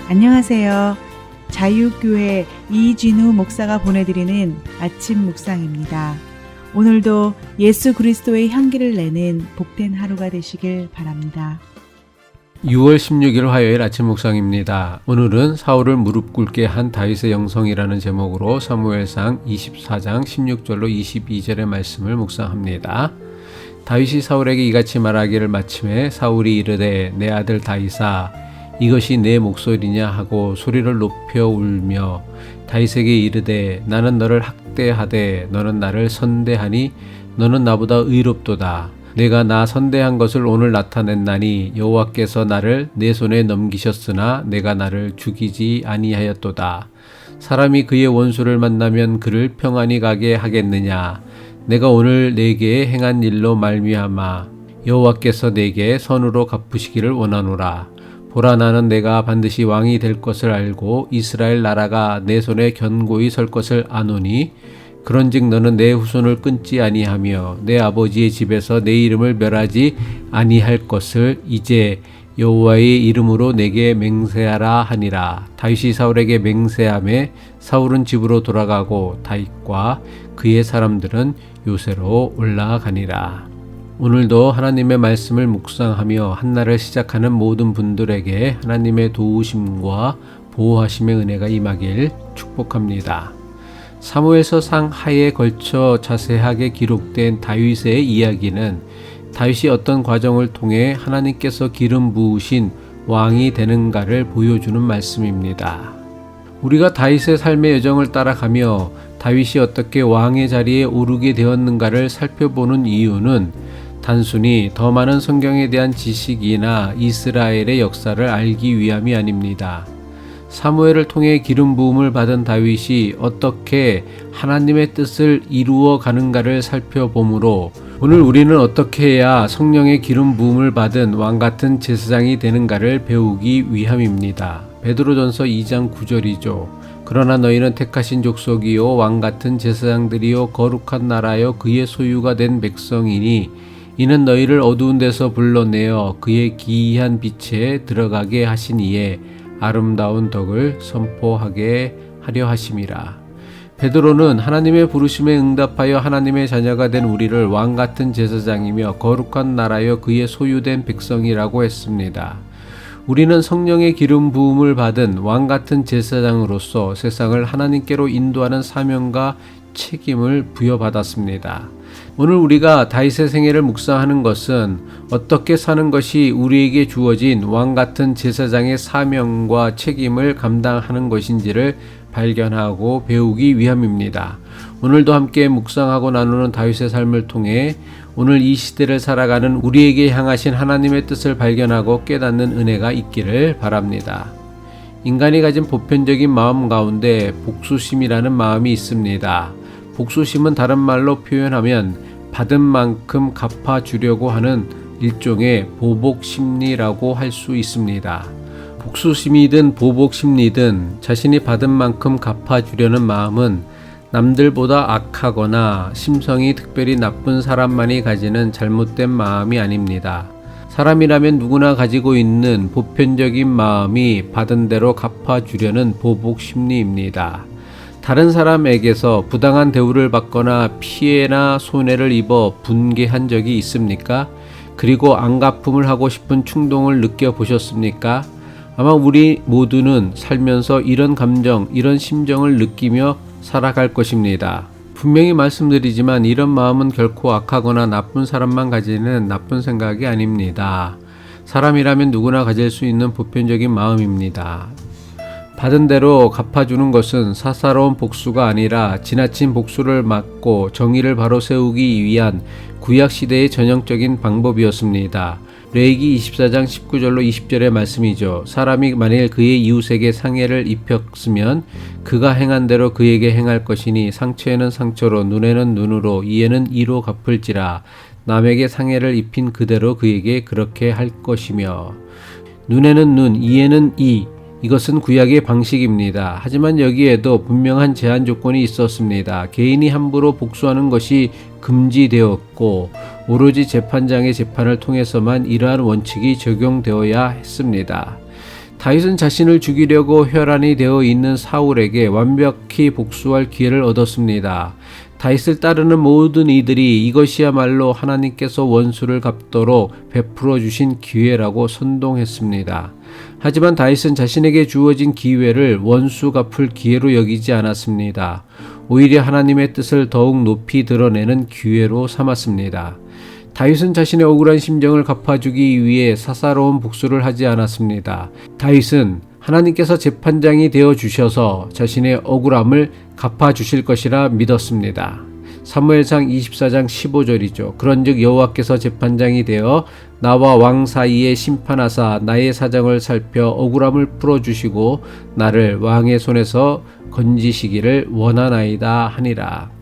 안녕하세요. 자유교회 이진우 목사가 보내드리는 아침 묵상입니다. 오늘도 예수 그리스도의 향기를 내는 복된 하루가 되시길 바랍니다. 6월 16일 화요일 아침 묵상입니다. 오늘은 사울을 무릎 꿇게 한 다윗의 영성이라는 제목으로 사무엘상 24장 16절로 22절의 말씀을 묵상합니다. 다윗이 사울에게 이같이 말하기를 마침에 사울이 이르되 내 아들 다윗아 이것이 내 목소리냐 하고 소리를 높여 울며 다윗에게 이르되 나는 너를 학대하되 너는 나를 선대하니 너는 나보다 의롭도다. 내가 나 선대한 것을 오늘 나타냈나니 여호와께서 나를 내 손에 넘기셨으나 내가 나를 죽이지 아니하였도다. 사람이 그의 원수를 만나면 그를 평안히 가게 하겠느냐. 내가 오늘 내게 행한 일로 말미암아 여호와께서 내게 선으로 갚으시기를 원하노라. 보라 나는 내가 반드시 왕이 될 것을 알고 이스라엘 나라가 내 손에 견고히 설 것을 아노니 그런즉 너는 내 후손을 끊지 아니하며 내 아버지의 집에서 내 이름을 멸하지 아니할 것을 이제 여호와의 이름으로 내게 맹세하라 하니라. 다윗이 사울에게 맹세하매 사울은 집으로 돌아가고 다윗과 그의 사람들은 요새로 올라가니라. 오늘도 하나님의 말씀을 묵상하며 한날을 시작하는 모든 분들에게 하나님의 도우심과 보호하심의 은혜가 임하길 축복합니다. 사무엘서상 하에 걸쳐 자세하게 기록된 다윗의 이야기는 다윗이 어떤 과정을 통해 하나님께서 기름 부으신 왕이 되는가를 보여주는 말씀입니다. 우리가 다윗의 삶의 여정을 따라가며 다윗이 어떻게 왕의 자리에 오르게 되었는가를 살펴보는 이유는 단순히 더 많은 성경에 대한 지식이나 이스라엘의 역사를 알기 위함이 아닙니다. 사무엘을 통해 기름 부음을 받은 다윗이 어떻게 하나님의 뜻을 이루어 가는가를 살펴보므로 오늘 우리는 어떻게 해야 성령의 기름 부음을 받은 왕같은 제사장이 되는가를 배우기 위함입니다. 베드로전서 2장 9절이죠. 그러나 너희는 택하신 족속이요 왕같은 제사장들이요 거룩한 나라요 그의 소유가 된 백성이니 이는 너희를 어두운 데서 불러내어 그의 기이한 빛에 들어가게 하신 이에 아름다운 덕을 선포하게 하려 하심이라. 베드로는 하나님의 부르심에 응답하여 하나님의 자녀가 된 우리를 왕같은 제사장이며 거룩한 나라여 그의 소유된 백성이라고 했습니다. 우리는 성령의 기름 부음을 받은 왕같은 제사장으로서 세상을 하나님께로 인도하는 사명과 책임을 부여받았습니다. 오늘 우리가 다윗의 생애를 묵상하는 것은 어떻게 사는 것이 우리에게 주어진 왕같은 제사장의 사명과 책임을 감당하는 것인지를 발견하고 배우기 위함입니다. 오늘도 함께 묵상하고 나누는 다윗의 삶을 통해 오늘 이 시대를 살아가는 우리에게 향하신 하나님의 뜻을 발견하고 깨닫는 은혜가 있기를 바랍니다. 인간이 가진 보편적인 마음 가운데 복수심이라는 마음이 있습니다. 복수심은 다른 말로 표현하면 받은 만큼 갚아주려고 하는 일종의 보복심리라고 할 수 있습니다. 복수심이든 보복심리든 자신이 받은 만큼 갚아주려는 마음은 남들보다 악하거나 심성이 특별히 나쁜 사람만이 가지는 잘못된 마음이 아닙니다. 사람이라면 누구나 가지고 있는 보편적인 마음이 받은 대로 갚아주려는 보복심리입니다. 다른 사람에게서 부당한 대우를 받거나 피해나 손해를 입어 분개한 적이 있습니까? 그리고 안갚음을 하고 싶은 충동을 느껴보셨습니까? 아마 우리 모두는 살면서 이런 감정, 이런 심정을 느끼며 살아갈 것입니다. 분명히 말씀드리지만 이런 마음은 결코 악하거나 나쁜 사람만 가지는 나쁜 생각이 아닙니다. 사람이라면 누구나 가질 수 있는 보편적인 마음입니다. 받은 대로 갚아주는 것은 사사로운 복수가 아니라 지나친 복수를 막고 정의를 바로 세우기 위한 구약시대의 전형적인 방법이었습니다. 레위기 24장 19절로 20절의 말씀이죠. 사람이 만일 그의 이웃에게 상해를 입혔으면 그가 행한 대로 그에게 행할 것이니 상처에는 상처로 눈에는 눈으로 이에는 이로 갚을지라. 남에게 상해를 입힌 그대로 그에게 그렇게 할 것이며 눈에는 눈, 이에는 이. 이것은 구약의 방식입니다. 하지만 여기에도 분명한 제한 조건이 있었습니다. 개인이 함부로 복수하는 것이 금지되었고 오로지 재판장의 재판을 통해서만 이러한 원칙이 적용되어야 했습니다. 다윗은 자신을 죽이려고 혈안이 되어 있는 사울에게 완벽히 복수할 기회를 얻었습니다. 다윗을 따르는 모든 이들이 이것이야말로 하나님께서 원수를 갚도록 베풀어 주신 기회라고 선동했습니다. 하지만 다윗은 자신에게 주어진 기회를 원수 갚을 기회로 여기지 않았습니다. 오히려 하나님의 뜻을 더욱 높이 드러내는 기회로 삼았습니다. 다윗은 자신의 억울한 심정을 갚아주기 위해 사사로운 복수를 하지 않았습니다. 다윗은 하나님께서 재판장이 되어 주셔서 자신의 억울함을 갚아주실 것이라 믿었습니다. 사무엘상 24장 15절이죠. 그런즉 여호와께서 재판장이 되어 나와 왕 사이에 심판하사 나의 사정을 살펴 억울함을 풀어주시고 나를 왕의 손에서 건지시기를 원하나이다 하니라.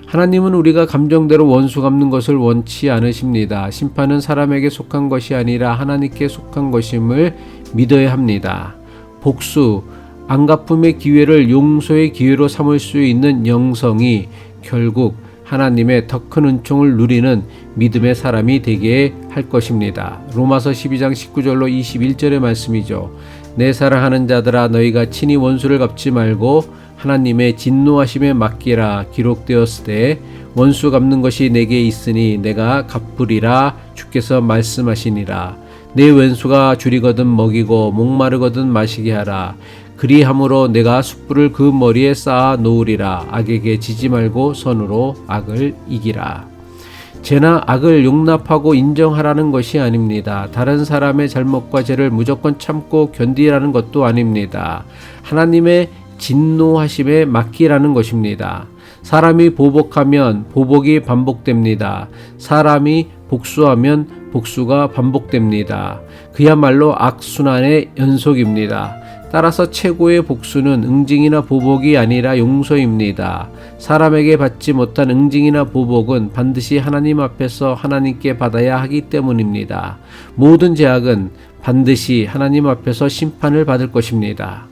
하나님은 우리가 감정대로 원수 갚는 것을 원치 않으십니다. 심판은 사람에게 속한 것이 아니라 하나님께 속한 것임을 믿어야 합니다. 복수, 안갚음의 기회를 용서의 기회로 삼을 수 있는 영성이 결국 하나님의 더 큰 은총을 누리는 믿음의 사람이 되게 할 것입니다. 로마서 12장 19절로 21절의 말씀이죠. 내 사랑하는 자들아 너희가 친히 원수를 갚지 말고 하나님의 진노하심에 맡기라. 기록되었으되 원수 갚는 것이 내게 있으니 내가 갚으리라 주께서 말씀하시니라. 내 왼수가 줄이거든 먹이고 목마르거든 마시게 하라. 그리함으로 내가 숯불을 그 머리에 쌓아 놓으리라. 악에게 지지 말고 선으로 악을 이기라. 죄나 악을 용납하고 인정하라는 것이 아닙니다. 다른 사람의 잘못과 죄를 무조건 참고 견디라는 것도 아닙니다. 하나님의 진노하심에 맡기라는 것입니다. 사람이 보복하면 보복이 반복됩니다. 사람이 복수하면 복수가 반복됩니다. 그야말로 악순환의 연속입니다. 따라서 최고의 복수는 응징이나 보복이 아니라 용서입니다. 사람에게 받지 못한 응징이나 보복은 반드시 하나님 앞에서 하나님께 받아야 하기 때문입니다. 모든 죄악은 반드시 하나님 앞에서 심판을 받을 것입니다.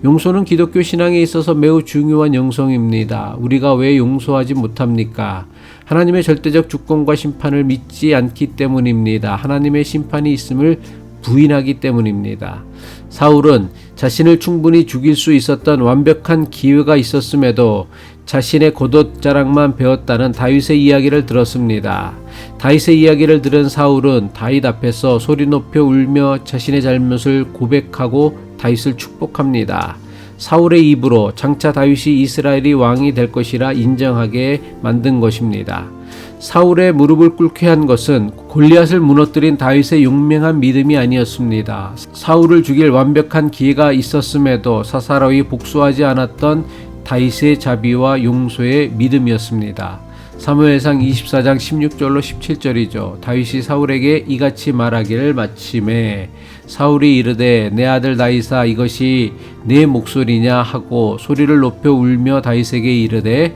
용서는 기독교 신앙에 있어서 매우 중요한 영성입니다. 우리가 왜 용서하지 못합니까? 하나님의 절대적 주권과 심판을 믿지 않기 때문입니다. 하나님의 심판이 있음을 부인하기 때문입니다. 사울은 자신을 충분히 죽일 수 있었던 완벽한 기회가 있었음에도 자신의 겉옷 자랑만 배웠다는 다윗의 이야기를 들었습니다. 다윗의 이야기를 들은 사울은 다윗 앞에서 소리 높여 울며 자신의 잘못을 고백하고 다윗을 축복합니다. 사울의 입으로 장차 다윗이 이스라엘이 왕이 될 것이라 인정하게 만든 것입니다. 사울의 무릎을 꿇게 한 것은 골리앗을 무너뜨린 다윗의 용맹한 믿음이 아니었습니다. 사울을 죽일 완벽한 기회가 있었음에도 사사로이 복수하지 않았던 다윗의 자비와 용서의 믿음이었습니다. 사무엘상 24장 16절로 17절이죠. 다윗이 사울에게 이같이 말하기를 마침에 사울이 이르되 내 아들 다윗아 이것이 내 목소리냐 하고 소리를 높여 울며 다윗에게 이르되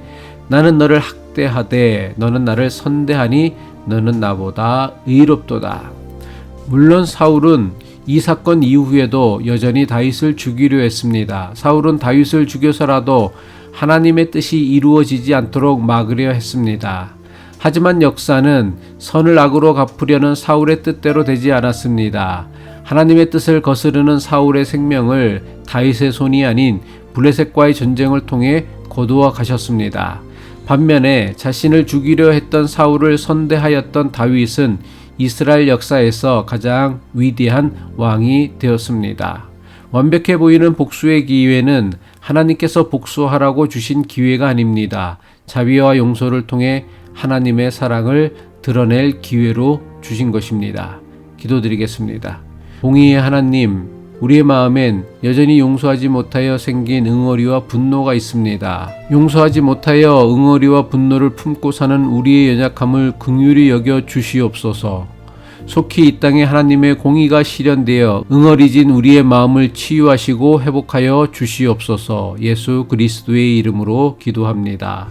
나는 너를 학대하되 너는 나를 선대하니 너는 나보다 의롭도다. 물론 사울은 이 사건 이후에도 여전히 다윗을 죽이려 했습니다. 사울은 다윗을 죽여서라도 하나님의 뜻이 이루어지지 않도록 막으려 했습니다. 하지만 역사는 선을 악으로 갚으려는 사울의 뜻대로 되지 않았습니다. 하나님의 뜻을 거스르는 사울의 생명을 다윗의 손이 아닌 블레셋과의 전쟁을 통해 거두어 가셨습니다. 반면에 자신을 죽이려 했던 사울을 선대하였던 다윗은 이스라엘 역사에서 가장 위대한 왕이 되었습니다. 완벽해 보이는 복수의 기회는 하나님께서 복수하라고 주신 기회가 아닙니다. 자비와 용서를 통해 하나님의 사랑을 드러낼 기회로 주신 것입니다. 기도드리겠습니다. 공의의 하나님, 우리의 마음엔 여전히 용서하지 못하여 생긴 응어리와 분노가 있습니다. 용서하지 못하여 응어리와 분노를 품고 사는 우리의 연약함을 긍휼히 여겨 주시옵소서. 속히 이 땅에 하나님의 공의가 실현되어 응어리진 우리의 마음을 치유하시고 회복하여 주시옵소서. 예수 그리스도의 이름으로 기도합니다.